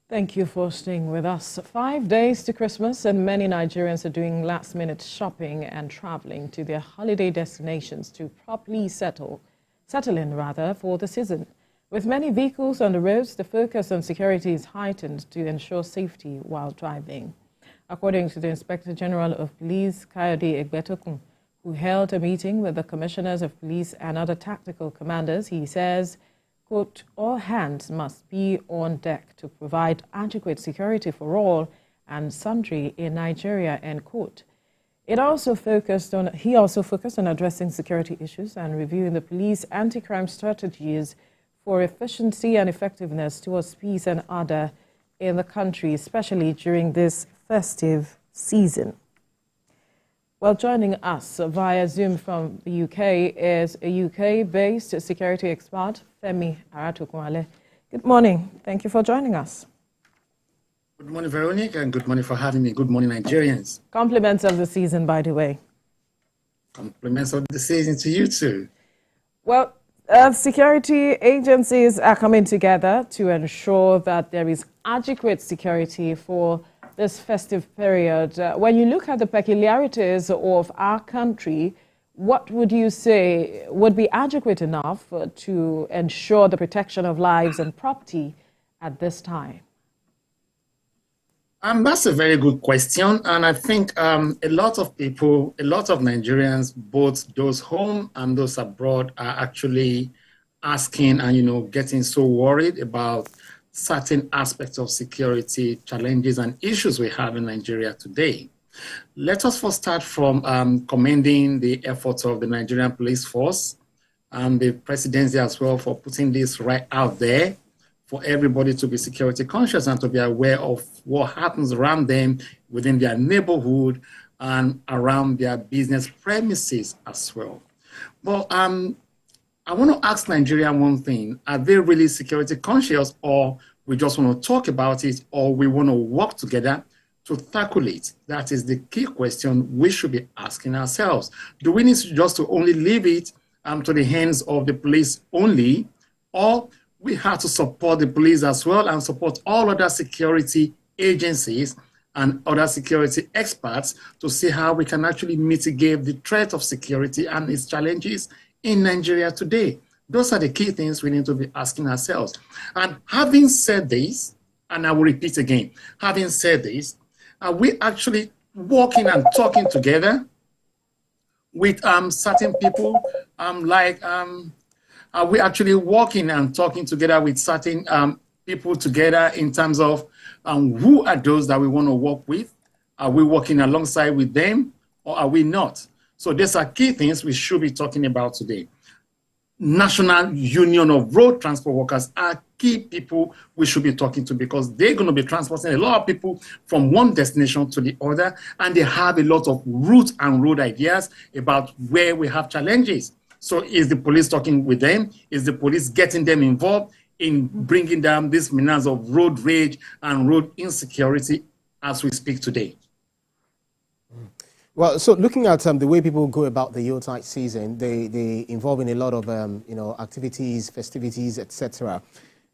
Thank you for staying with us. 5 days to Christmas, and many Nigerians are doing last-minute shopping and traveling to their holiday destinations to properly settle in for the season. With many vehicles on the roads, the focus on security is heightened to ensure safety while driving. According to the Inspector General of Police, Kayode Egbetokun, who held a meeting with the Commissioners of Police and other tactical commanders, he says, quote, all hands must be on deck to provide adequate security for all and sundry in Nigeria, end quote. He also focused on addressing security issues and reviewing the police anti-crime strategies for efficiency and effectiveness towards peace and order in the country, especially during this festive season. Well, joining us via Zoom from the UK is a UK-based security expert, Femi Aratokunwale. Good morning. Thank you for joining us. Good morning, Veronica, and good morning for having me. Good morning, Nigerians. Compliments of the season, by the way. Compliments of the season to you too. Well, security agencies are coming together to ensure that there is adequate security for this festive period. When you look at the peculiarities of our country, what would you say would be adequate enough to ensure the protection of lives and property at this time? That's a very good question. And I think a lot of people, a lot of Nigerians, both those home and those abroad, are actually asking and, getting so worried about certain aspects of security challenges and issues we have in Nigeria today. Let us first start from commending the efforts of the Nigerian police force and the presidency as well for putting this right out there for everybody to be security conscious and to be aware of what happens around them within their neighborhood and around their business premises as well. But I want to ask Nigeria one thing. Are they really security conscious, or we just want to talk about it, or we want to work together to tackle it? That is the key question we should be asking ourselves. Do we need just to only leave it to the hands of the police only, or we have to support the police as well and support all other security agencies and other security experts to see how we can actually mitigate the threat of security and its challenges in Nigeria today? Those are the key things we need to be asking ourselves. And having said this, and I will repeat again, having said this, are we actually working and talking together with certain people? Are we actually working and talking together with certain people together in terms of who are those that we want to work with? Are we working alongside with them, or are we not? So these are key things we should be talking about today. National Union of Road Transport Workers are key people we should be talking to, because they're going to be transporting a lot of people from one destination to the other, and they have a lot of route and road ideas about where we have challenges. So is the police talking with them? Is the police getting them involved in bringing down this menace of road rage and road insecurity as we speak today? Well, so looking at the way people go about the Yuletide season, they involve in a lot of activities, festivities, etc.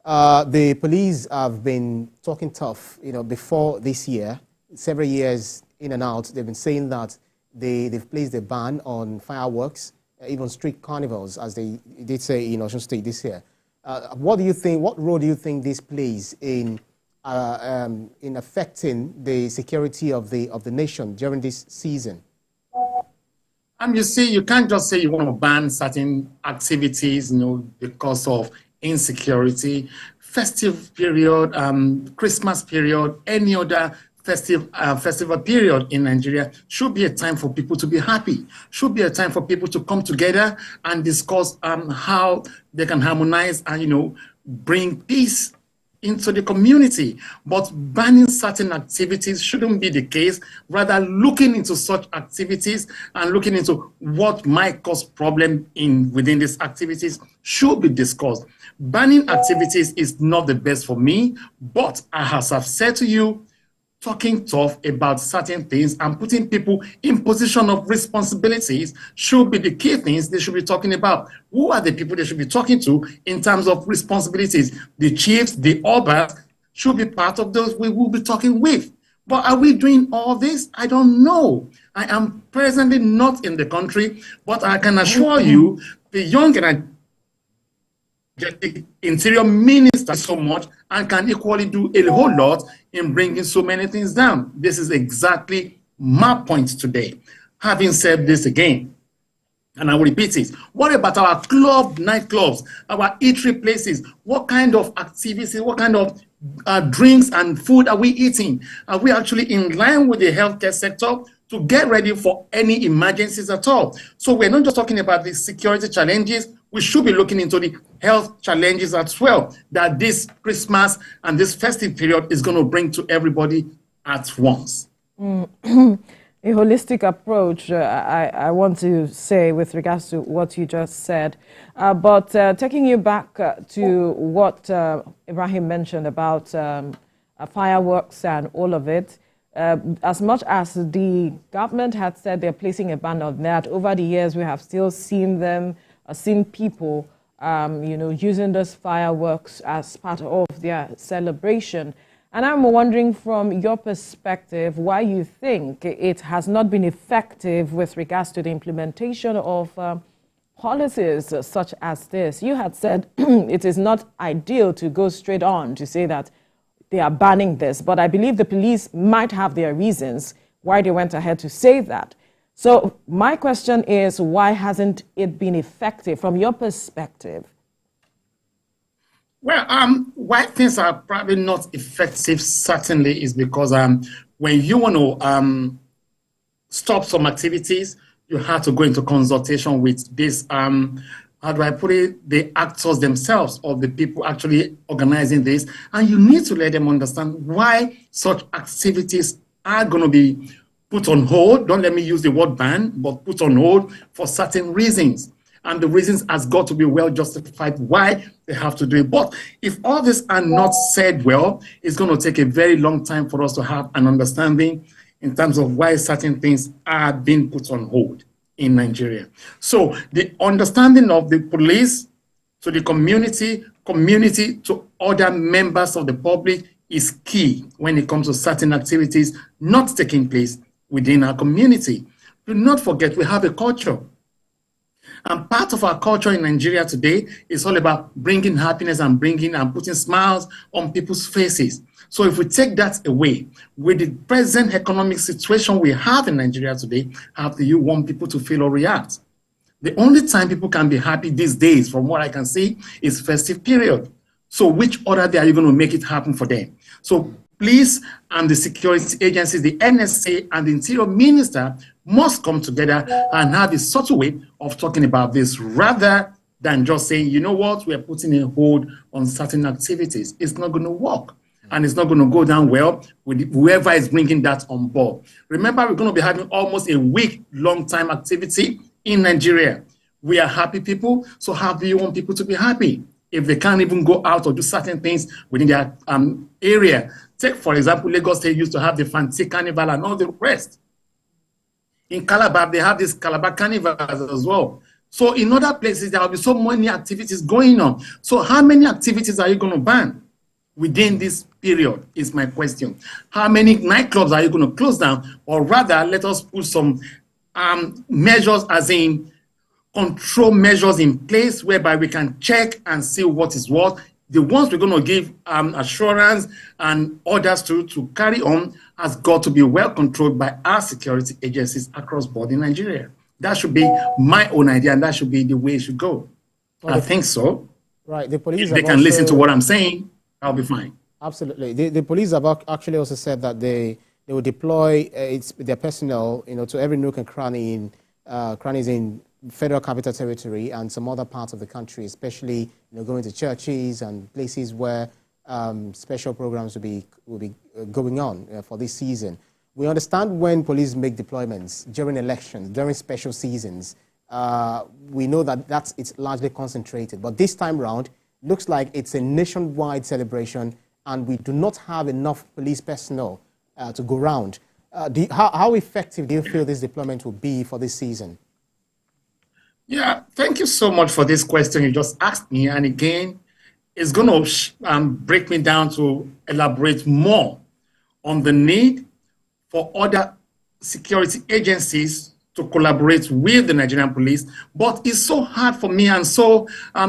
The police have been talking tough, before this year, several years in and out. They've been saying that they've placed a ban on fireworks, even street carnivals, as they did say in Osun State this year. What do you think? What role do you think this plays in affecting the security of the nation during this season? You see, you can't just say you want to ban certain activities, because of insecurity. Festive period, Christmas period, any other festival period in Nigeria should be a time for people to be happy, should be a time for people to come together and discuss how they can harmonize and, bring peace into the community. But banning certain activities shouldn't be the case. Rather, looking into such activities and looking into what might cause problem within these activities should be discussed. Banning activities is not the best for me, but as I've said to you, talking tough about certain things and putting people in position of responsibilities should be the key things they should be talking about. Who are the people they should be talking to in terms of responsibilities? The chiefs, the obas, should be part of those we will be talking with. But are we doing all this? I don't know. I am presently not in the country, but I can assure you the young and the interior minister so much and can equally do a whole lot in bringing so many things down. This is exactly my point today. Having said this again, and I will repeat it, what about our nightclubs, our eatery places? What kind of activities, what kind of drinks and food are we eating? Are we actually in line with the healthcare sector to get ready for any emergencies at all? So we're not just talking about the security challenges, we should be looking into the health challenges as well that this Christmas and this festive period is going to bring to everybody at once. A holistic approach, I want to say with regards to what you just said. But taking you back to what Ibrahim mentioned about fireworks and all of it, as much as the government had said they're placing a ban on that, over the years we have still seen them, seen people, using those fireworks as part of their celebration. And I'm wondering from your perspective why you think it has not been effective with regards to the implementation of policies such as this. You had said it is not ideal to go straight on to say that they are banning this, but I believe the police might have their reasons why they went ahead to say that. So my question is, why hasn't it been effective from your perspective? Well, why things are probably not effective certainly is because when you want to stop some activities, you have to go into consultation with this, how do I put it, the actors themselves or the people actually organizing this. And you need to let them understand why such activities are going to be put on hold. Don't let me use the word ban, but put on hold for certain reasons. And the reasons has got to be well justified why they have to do it. But if all this are not said well, it's going to take a very long time for us to have an understanding in terms of why certain things are being put on hold in Nigeria. So the understanding of the police to the community to other members of the public is key when it comes to certain activities not taking place within our community. Do not forget we have a culture. And part of our culture in Nigeria today is all about bringing happiness and putting smiles on people's faces. So if we take that away, with the present economic situation we have in Nigeria today, how do you want people to feel or react? The only time people can be happy these days, from what I can see, is festive period. So which other day are you going to make it happen for them? So police and the security agencies, the NSA and the Interior Minister must come together and have a subtle way of talking about this rather than just saying, you know what, we're putting a hold on certain activities. It's not going to work. And it's not going to go down well with whoever is bringing that on board. Remember, we're going to be having almost a week-long time activity in Nigeria. We are happy people, so how do you want people to be happy if they can't even go out or do certain things within their area? Take, for example, Lagos State used to have the Fancy Carnival and all the rest. In Calabar, they have this Calabar Carnival as well. So in other places, there will be so many activities going on. So how many activities are you going to ban within this period is my question. How many nightclubs are you going to close down? Or rather, let us put some measures, as in control measures in place whereby we can check and see what is what. The ones we're going to give assurance and orders to carry on has got to be well controlled by our security agencies across board in Nigeria. That should be my own idea, and that should be the way it should go. Well, I think so. Right. The police if they can listen to what I'm saying, I'll be fine. Absolutely. The police have actually also said that they will deploy their personnel, to every nook and cranny crannies in Federal Capital Territory and some other parts of the country, especially going to churches and places where special programs will be going on for this season. We understand when police make deployments during elections, during special seasons. We know that it's largely concentrated, but this time round, looks like it's a nationwide celebration, and we do not have enough police personnel to go round. How effective do you feel this deployment will be for this season? Yeah, thank you so much for this question you just asked me. And again, is going to break me down to elaborate more on the need for other security agencies to collaborate with the Nigerian police, but it's so hard for me, and so I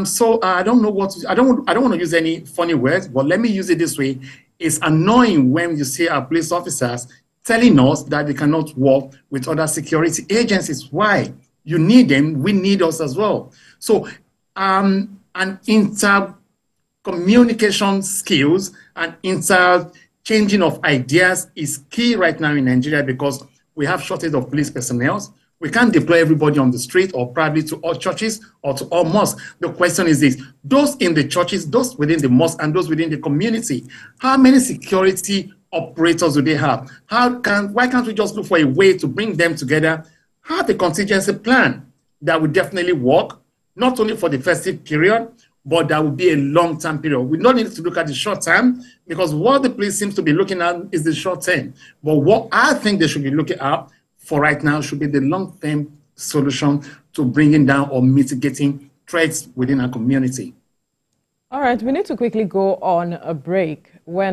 don't know what to, I don't want to use any funny words, but let me use it this way. It's annoying when you see our police officers telling us that they cannot work with other security agencies. Why? You need them, we need us as well. So an inter-communication skills and inter-changing of ideas is key right now in Nigeria, because we have shortage of police personnel. We can't deploy everybody on the street, or probably to all churches or to all mosques. The question is this: those in the churches, those within the mosque, and those within the community, how many security operators do they have? Why can't we just look for a way to bring them together, have a contingency plan that would definitely work, not only for the festive period, but that would be a long-term period. We don't need to look at the short term, because what the police seems to be looking at is the short term. But what I think they should be looking at for right now should be the long-term solution to bringing down or mitigating threats within our community. All right, we need to quickly go on a break. When